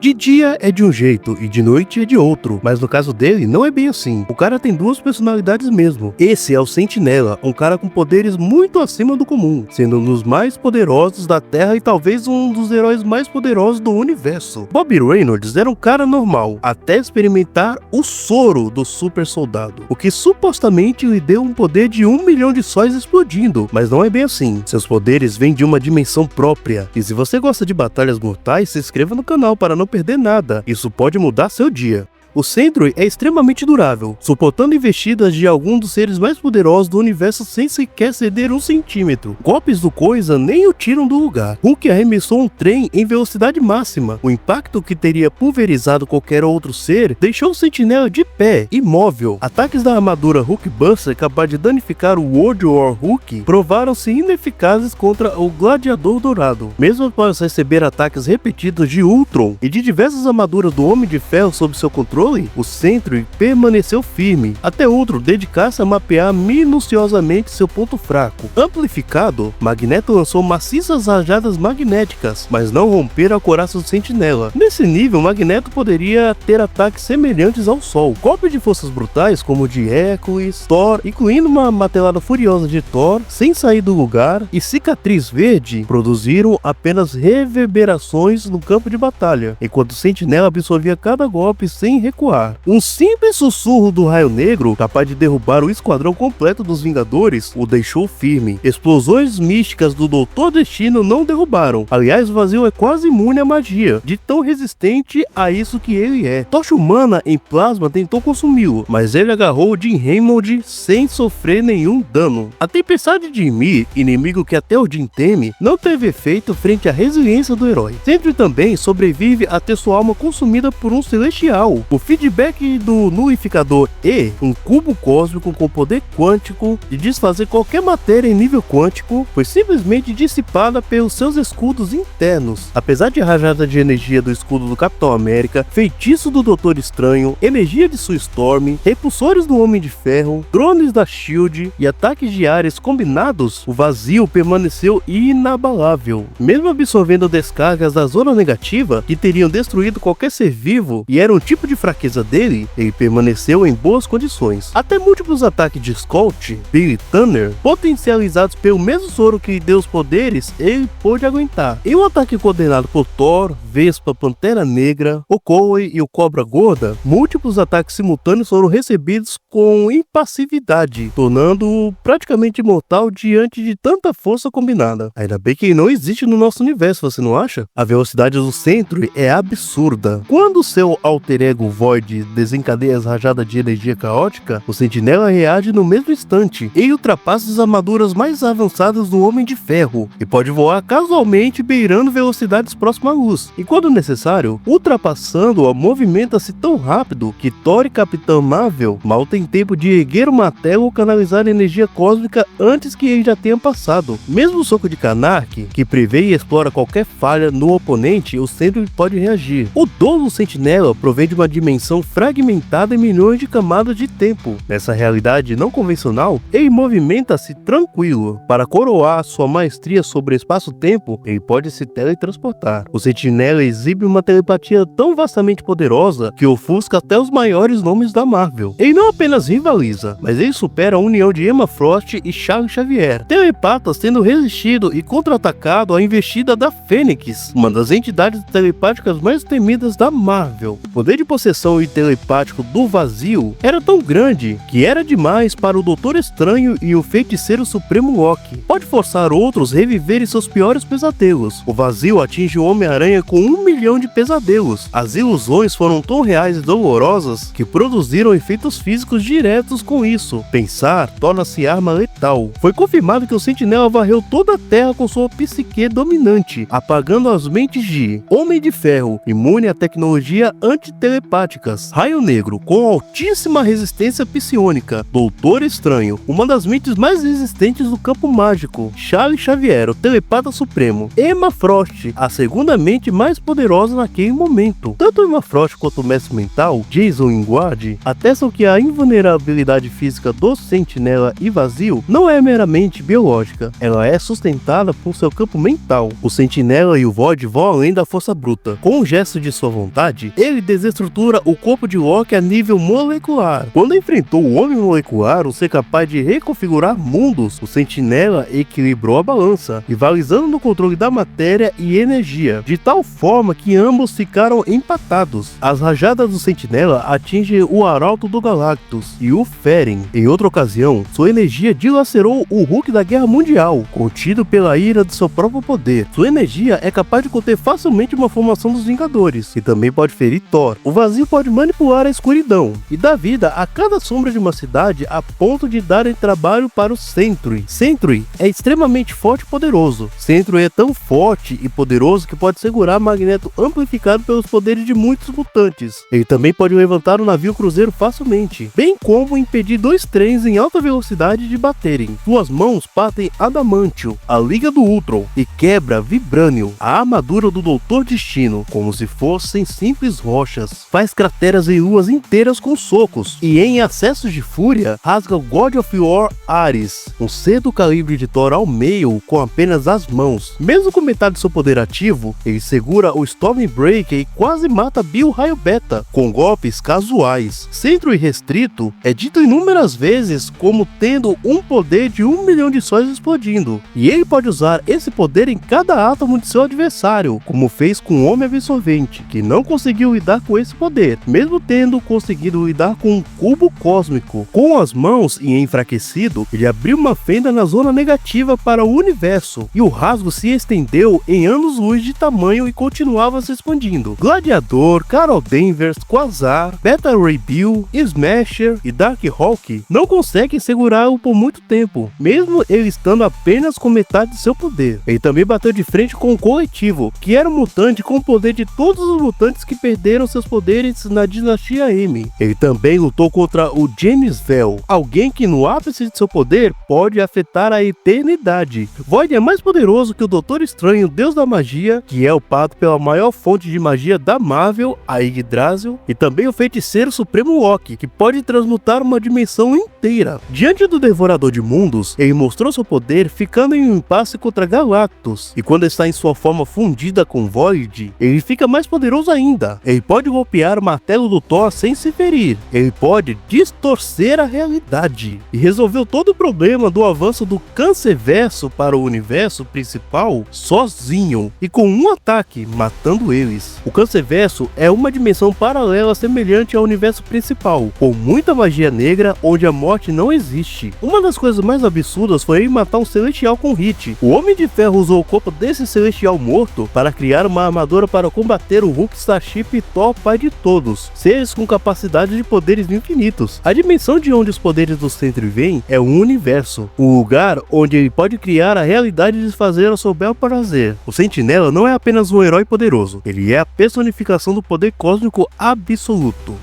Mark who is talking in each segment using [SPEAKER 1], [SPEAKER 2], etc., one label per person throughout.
[SPEAKER 1] De dia é de um jeito e de noite é de outro, mas no caso dele não é bem assim. O cara tem duas personalidades mesmo. Esse é o Sentinela, um cara com poderes muito acima do comum, sendo um dos mais poderosos da Terra e talvez um dos heróis mais poderosos do universo. Bobby Reynolds era um cara normal, até experimentar o soro do super soldado, o que supostamente lhe deu um poder de 1 milhão de sóis explodindo, mas não é bem assim. Seus poderes vêm de uma dimensão própria, e se você gosta de batalhas mortais, se inscreva no canal para não perder nada, isso pode mudar seu dia. O Sentry é extremamente durável, suportando investidas de algum dos seres mais poderosos do universo sem sequer ceder 1 centímetro. Golpes do Coisa nem o tiram do lugar. Hulk arremessou um trem em velocidade máxima. O impacto que teria pulverizado qualquer outro ser deixou o Sentinela de pé, imóvel. Ataques da armadura Hulkbuster capaz de danificar o World War Hulk provaram-se ineficazes contra o Gladiador Dourado. Mesmo após receber ataques repetidos de Ultron e de diversas armaduras do Homem de Ferro sob seu controle, o Sentry permaneceu firme, até outro dedicar-se a mapear minuciosamente seu ponto fraco. Amplificado, Magneto lançou maciças rajadas magnéticas, mas não romperam a couraça do Sentinela. Nesse nível, Magneto poderia ter ataques semelhantes ao Sol. Golpes de forças brutais, como o de Hércules, Thor, incluindo uma martelada furiosa de Thor, sem sair do lugar, e Cicatriz Verde, produziram apenas reverberações no campo de batalha, enquanto o Sentinela absorvia cada golpe sem recuar. Um simples sussurro do Raio Negro, capaz de derrubar o esquadrão completo dos Vingadores, o deixou firme. Explosões místicas do Doutor Destino não derrubaram. Aliás, o Vazio é quase imune à magia, de tão resistente a isso que ele é. Tocha Humana em plasma tentou consumi-lo, mas ele agarrou Jim Hammond sem sofrer nenhum dano. A Tempestade de Ymir, inimigo que até o Jim teme, não teve efeito frente à resiliência do herói. Sentry também sobrevive a ter sua alma consumida por um celestial. O feedback do Nulificador E, um cubo cósmico com poder quântico de desfazer qualquer matéria em nível quântico, foi simplesmente dissipada pelos seus escudos internos. Apesar de rajada de energia do escudo do Capitão América, feitiço do Doutor Estranho, energia de Sue Storm, repulsores do Homem de Ferro, drones da SHIELD e ataques de Ares combinados, o Vazio permaneceu inabalável. Mesmo absorvendo descargas da zona negativa, que teriam destruído qualquer ser vivo e era um tipo de fraqueza dele, ele permaneceu em boas condições. Até múltiplos ataques de Scott, Billy Tanner, potencializados pelo mesmo soro que lhe deu os poderes, ele pôde aguentar. Em um ataque coordenado por Thor, Vespa, Pantera Negra, Okoye e o Cobra Gorda, múltiplos ataques simultâneos foram recebidos com impassividade, tornando-o praticamente imortal diante de tanta força combinada. Ainda bem que ele não existe no nosso universo, você não acha? A velocidade do Sentry é absurda. Quando seu alter ego Void desencadeia as rajadas de energia caótica, o Sentinela reage no mesmo instante e ultrapassa as armaduras mais avançadas do Homem de Ferro, e pode voar casualmente beirando velocidades próximas à luz, e quando necessário, ultrapassando-a, movimenta-se tão rápido que Thor e Capitã Marvel mal tem tempo de erguer o martelo ou canalizar energia cósmica antes que ele já tenha passado. Mesmo o soco de Karnak, que prevê e explora qualquer falha no oponente, o Sentry pode reagir. O dom do Sentinela provém de uma dimensão fragmentada em milhões de camadas de tempo. Nessa realidade não convencional, ele movimenta-se tranquilo. Para coroar sua maestria sobre espaço-tempo, ele pode se teletransportar. O Sentinela exibe uma telepatia tão vastamente poderosa que ofusca até os maiores nomes da Marvel. Ele não apenas rivaliza, mas ele supera a união de Emma Frost e Charles Xavier, telepatas tendo resistido e contra-atacado a investida da Fênix, uma das entidades telepáticas mais temidas da Marvel. O poder de possessão e telepático do Vazio era tão grande que era demais para o Doutor Estranho e o Feiticeiro Supremo Loki. Pode forçar outros a reviverem seus piores pesadelos. O Vazio atinge o Homem-Aranha com 1 milhão de pesadelos. As ilusões foram tão reais e dolorosas que produziram efeitos físicos diretos com isso. Pensar torna-se arma letal. Foi confirmado que o Sentinela varreu toda a Terra com sua psique dominante, apagando as mentes de Homem de Ferro, imune à tecnologia antitelepática telepáticas, Raio Negro, com altíssima resistência psiônica, Doutor Estranho, uma das mentes mais resistentes do campo mágico, Charles Xavier, o telepata supremo, Emma Frost, a segunda mente mais poderosa naquele momento. Tanto Emma Frost quanto o mestre mental, Jason Wingard, atestam que a invulnerabilidade física do Sentinela e Vazio não é meramente biológica, ela é sustentada por seu campo mental. O Sentinela e o Void vão além da força bruta. Com um gesto de sua vontade, ele desestrutura o corpo de Loki a nível molecular. Quando enfrentou o Homem Molecular, o ser capaz de reconfigurar mundos, o Sentinela equilibrou a balança, rivalizando no controle da matéria e energia, de tal forma que ambos ficaram empatados. As rajadas do Sentinela atingem o Arauto do Galactus e o ferem. Em outra ocasião, sua energia dilacerou o Hulk da Guerra Mundial, contido pela ira de seu próprio poder. Sua energia é capaz de conter facilmente uma formação dos Vingadores, e também pode ferir Thor. O Vazio pode manipular a escuridão, e dá vida a cada sombra de uma cidade a ponto de darem trabalho para o Sentry. Sentry é extremamente forte e poderoso. Sentry é tão forte e poderoso que pode segurar Magneto amplificado pelos poderes de muitos mutantes. Ele também pode levantar um navio cruzeiro facilmente, bem como impedir dois trens em alta velocidade de baterem. Suas mãos partem Adamantium, a Liga do Ultron, e quebra Vibranium, a armadura do Doutor Destino, como se fossem simples rochas. Faz crateras em luas inteiras com socos, e em acessos de fúria, rasga o God of War Ares, um ser do calibre de Thor ao meio com apenas as mãos. Mesmo com metade do seu poder ativo, ele segura o Stormbreaker e quase mata Bill Raio Beta, com golpes casuais. Centro e restrito é dito inúmeras vezes como tendo um poder de 1 milhão de sóis explodindo, e ele pode usar esse poder em cada átomo de seu adversário, como fez com o Homem Absorvente, que não conseguiu lidar com esse poder, mesmo tendo conseguido lidar com um cubo cósmico. Com as mãos e enfraquecido, ele abriu uma fenda na zona negativa para o universo, e o rasgo se estendeu em anos-luz de tamanho e continuava se expandindo. Gladiador, Carol Danvers, Quasar, Beta Ray Bill, Smasher e Darkhawk não conseguem segurá-lo por muito tempo, mesmo ele estando apenas com metade de seu poder. Ele também bateu de frente com o Coletivo, que era um mutante com o poder de todos os mutantes que perderam seus poderes na Dinastia M. Ele também lutou contra o James Vell, alguém que no ápice de seu poder pode afetar a eternidade. Void é mais poderoso que o Doutor Estranho, Deus da Magia, que é upado pela maior fonte de magia da Marvel, a Yggdrasil, e também o Feiticeiro Supremo Loki, que pode transmutar uma dimensão inteira. Diante do Devorador de Mundos, ele mostrou seu poder ficando em um impasse contra Galactus, e quando está em sua forma fundida com Void, ele fica mais poderoso ainda. Ele pode golpear o martelo do Thor sem se ferir, ele pode distorcer a realidade, e resolveu todo o problema do avanço do Cancerverso para o universo principal sozinho, e com um ataque, matando eles. O Cancerverso é uma dimensão paralela semelhante ao universo principal, com muita magia negra onde a morte não existe. Uma das coisas mais absurdas foi ele matar um Celestial com hit. O Homem de Ferro usou o corpo desse Celestial morto para criar uma armadura para combater o Hulk, Starship e Thor, pai de todos, seres com capacidade de poderes infinitos. A dimensão de onde os poderes do Sentry vêm é um universo, um lugar onde ele pode criar a realidade e desfazer a seu bel prazer. O Sentinela não é apenas um herói poderoso, ele é a personificação do poder cósmico absoluto.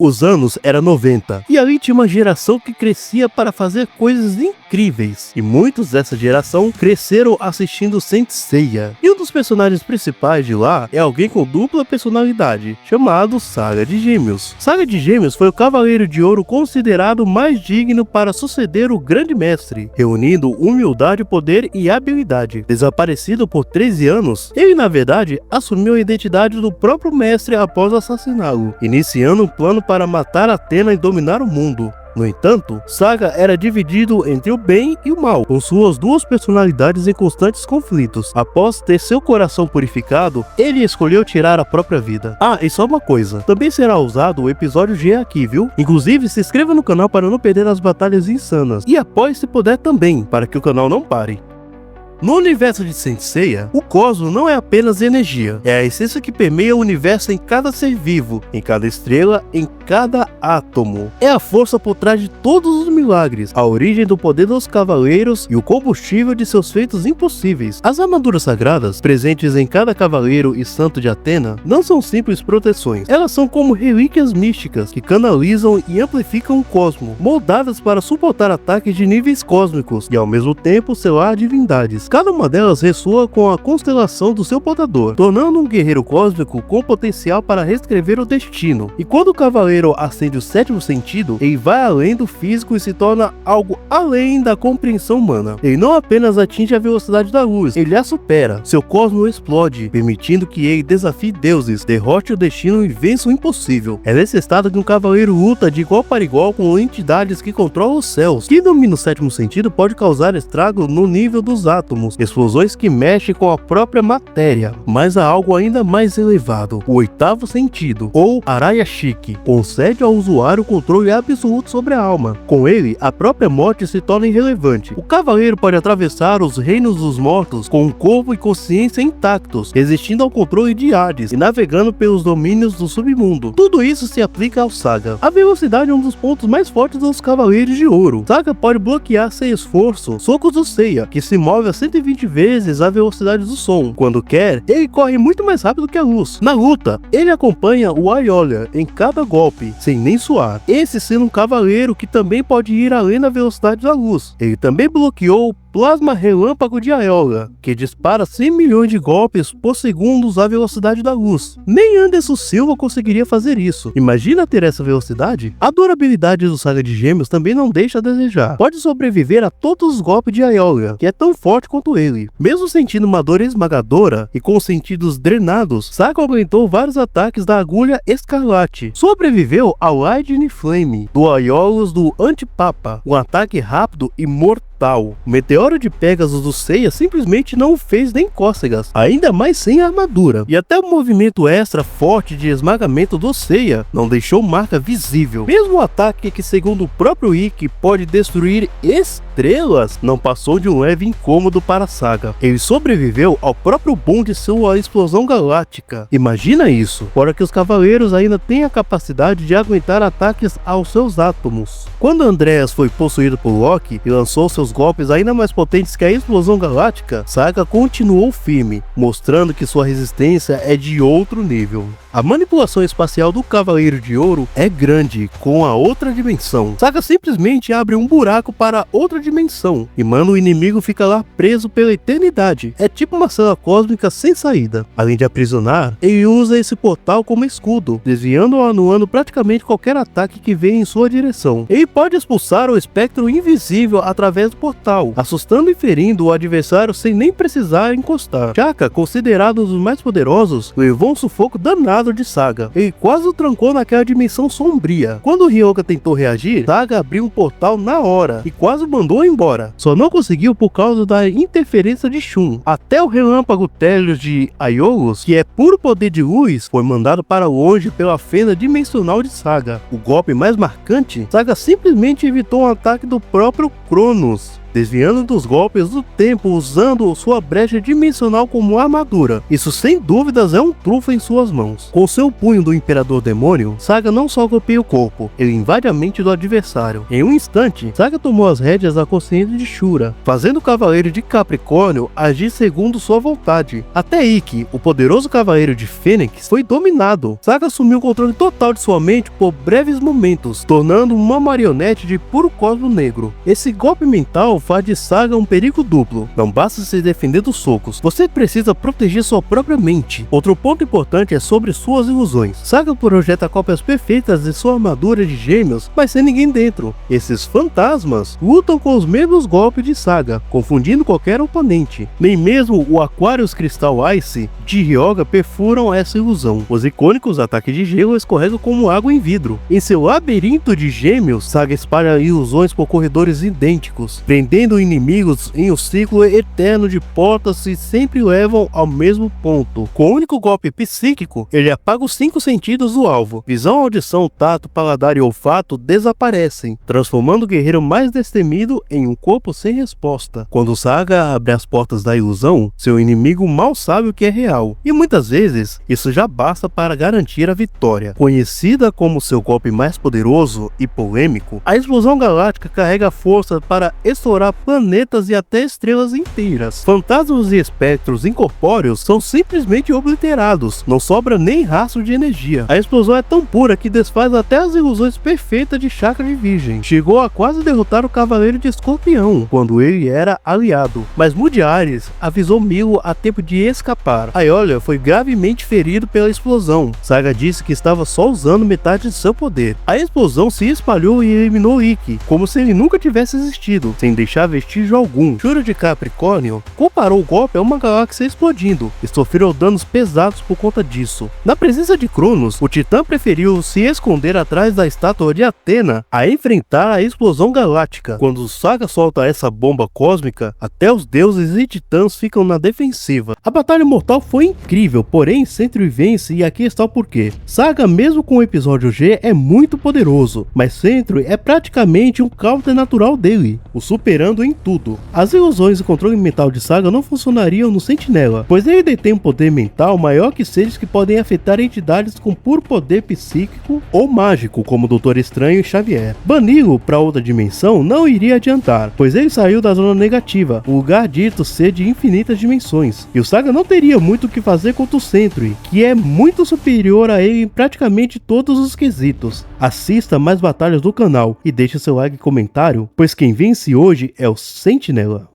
[SPEAKER 1] Os anos eram 90, e ali tinha uma geração que crescia para fazer coisas incríveis, e muitos dessa geração cresceram assistindo Saint Seiya. E um dos personagens principais de lá é alguém com dupla personalidade, chamado Saga de Gêmeos. Saga de Gêmeos foi o Cavaleiro de Ouro considerado mais digno para suceder o Grande Mestre, reunindo humildade, poder e habilidade. Desaparecido por 13 anos, ele na verdade assumiu a identidade do próprio mestre após assassiná-lo, iniciando um plano para matar Athena e dominar o mundo. No entanto, Saga era dividido entre o bem e o mal, com suas duas personalidades em constantes conflitos. Após ter seu coração purificado, ele escolheu tirar a própria vida. Ah, e só uma coisa, também será usado o episódio G aqui, viu? Inclusive, se inscreva no canal para não perder as batalhas insanas, e apoie se puder também, para que o canal não pare. No universo de Saint Seiya, o cosmos não é apenas energia, é a essência que permeia o universo em cada ser vivo, em cada estrela, em cada átomo. É a força por trás de todos os milagres, a origem do poder dos cavaleiros e o combustível de seus feitos impossíveis. As armaduras sagradas, presentes em cada cavaleiro e santo de Athena, não são simples proteções, elas são como relíquias místicas que canalizam e amplificam o cosmos, moldadas para suportar ataques de níveis cósmicos e ao mesmo tempo selar divindades. Cada uma delas ressoa com a constelação do seu portador, tornando um guerreiro cósmico com potencial para reescrever o destino. E quando o cavaleiro acende o sétimo sentido, ele vai além do físico e se torna algo além da compreensão humana. Ele não apenas atinge a velocidade da luz, ele a supera. Seu cosmos explode, permitindo que ele desafie deuses, derrote o destino e vença o impossível. É necessário que um cavaleiro luta de igual para igual com entidades que controlam os céus. Quem domina o sétimo sentido pode causar estrago no nível dos átomos, explosões que mexem com a própria matéria. Mas há algo ainda mais elevado: o oitavo sentido, ou Araya-Shiki, concede ao usuário o controle absoluto sobre a alma. Com ele, a própria morte se torna irrelevante. O cavaleiro pode atravessar os reinos dos mortos com um corpo e consciência intactos, resistindo ao controle de Hades e navegando pelos domínios do submundo. Tudo isso se aplica ao Saga. A velocidade é um dos pontos mais fortes dos Cavaleiros de Ouro. Saga pode bloquear sem esforço socos do Seiya, que se move a 120 vezes a velocidade do som. Quando quer, ele corre muito mais rápido que a luz. Na luta, ele acompanha o Aiolia em cada golpe, sem nem suar. Esse sendo um cavaleiro que também pode ir além da velocidade da luz. Ele também bloqueou o Plasma Relâmpago de Aiolia, que dispara 100 milhões de golpes por segundo à velocidade da luz. Nem Anderson Silva conseguiria fazer isso. Imagina ter essa velocidade? A durabilidade do Saga de Gêmeos também não deixa a desejar. Pode sobreviver a todos os golpes de Aiolia, que é tão forte quanto ele. Mesmo sentindo uma dor esmagadora e com os sentidos drenados, Saga aguentou vários ataques da Agulha Escarlate. Sobreviveu ao Lightning Flame do Aiolos do Antipapa, um ataque rápido e mortal. O meteoro de Pegasus do Seiya simplesmente não o fez nem cócegas, ainda mais sem armadura. E até o movimento extra forte de esmagamento do Seiya não deixou marca visível. Mesmo o ataque que, segundo o próprio Ikki, pode destruir estrelas, não passou de um leve incômodo para a Saga. Ele sobreviveu ao próprio boom de sua explosão galáctica. Imagina isso, fora que os cavaleiros ainda têm a capacidade de aguentar ataques aos seus átomos. Quando Andreas foi possuído por Loki e lançou seus golpes ainda mais potentes que a explosão galáctica, Saga continuou firme, mostrando que sua resistência é de outro nível. A manipulação espacial do Cavaleiro de Ouro é grande, com a outra dimensão. Saga simplesmente abre um buraco para outra dimensão e manda o inimigo ficar lá preso pela eternidade. É tipo uma cela cósmica sem saída. Além de aprisionar, ele usa esse portal como escudo, desviando ou anulando praticamente qualquer ataque que venha em sua direção. Ele pode expulsar o espectro invisível através do portal, assustando e ferindo o adversário sem nem precisar encostar. Shaka, considerado um dos mais poderosos, levou um sufoco danado de Saga. Ele quase o trancou naquela dimensão sombria. Quando Ryoga tentou reagir, Saga abriu um portal na hora e quase o mandou embora. Só não conseguiu por causa da interferência de Shun. Até o relâmpago Télios de Aiolos, que é puro poder de luz, foi mandado para longe pela fenda dimensional de Saga. O golpe mais marcante, Saga simplesmente evitou um ataque do próprio Cronos, desviando dos golpes do tempo usando sua brecha dimensional como armadura. Isso sem dúvidas é um trunfo em suas mãos. Com seu punho do Imperador Demônio, Saga não só golpeia o corpo, ele invade a mente do adversário. Em um instante, Saga tomou as rédeas da consciência de Shura, fazendo o Cavaleiro de Capricórnio agir segundo sua vontade. Até Ikki, o poderoso Cavaleiro de Fênix, foi dominado. Saga assumiu o controle total de sua mente por breves momentos, tornando uma marionete de puro cosmo negro. Esse golpe mental faz de Saga um perigo duplo. Não basta se defender dos socos, você precisa proteger sua própria mente. Outro ponto importante é sobre suas ilusões. Saga projeta cópias perfeitas de sua armadura de gêmeos, mas sem ninguém dentro. Esses fantasmas lutam com os mesmos golpes de Saga, confundindo qualquer oponente. Nem mesmo o Aquarius Crystal Ice de Ryoga perfuram essa ilusão. Os icônicos ataques de gelo escorregam como água em vidro. Em seu labirinto de gêmeos, Saga espalha ilusões por corredores idênticos, prendendo prendendo inimigos em um ciclo eterno de portas que sempre levam ao mesmo ponto. Com o único golpe psíquico, ele apaga os 5 sentidos do alvo. Visão, audição, tato, paladar e olfato desaparecem, transformando o guerreiro mais destemido em um corpo sem resposta. Quando Saga abre as portas da ilusão, seu inimigo mal sabe o que é real, e muitas vezes isso já basta para garantir a vitória. Conhecida como seu golpe mais poderoso e polêmico, a explosão galáctica carrega força para estourar planetas e até estrelas inteiras. Fantasmas e espectros incorpóreos são simplesmente obliterados, não sobra nem rastro de energia. A explosão é tão pura que desfaz até as ilusões perfeitas de chakra de virgem. Chegou a quase derrotar o Cavaleiro de Escorpião, quando ele era aliado, mas Mudiares avisou Milo a tempo de escapar. Aiolia foi gravemente ferido pela explosão. Saga disse que estava só usando metade de seu poder. A explosão se espalhou e eliminou Ikki, como se ele nunca tivesse existido, sem deixar vestígio algum. Shura de Capricórnio comparou o golpe a uma galáxia explodindo e sofreu danos pesados por conta disso. Na presença de Cronos, o Titã preferiu se esconder atrás da estátua de Atena a enfrentar a explosão galáctica. Quando Saga solta essa bomba cósmica, até os deuses e titãs ficam na defensiva. A batalha mortal foi incrível, porém Sentry vence, e aqui está o porquê. Saga, mesmo com o episódio G, é muito poderoso, mas Sentry é praticamente um counter natural dele, o superando em tudo. As ilusões e controle mental de Saga não funcionariam no Sentinela, pois ele detém um poder mental maior que seres que podem afetar entidades com puro poder psíquico ou mágico, como Doutor Estranho e Xavier. Bani-lo para outra dimensão não iria adiantar, pois ele saiu da zona negativa, o lugar dito ser de infinitas dimensões, e o Saga não teria muito o que fazer contra o Sentry, que é muito superior a ele em praticamente todos os quesitos. Assista mais batalhas do canal e deixe seu like e comentário, pois quem vence hoje é o Sentinela.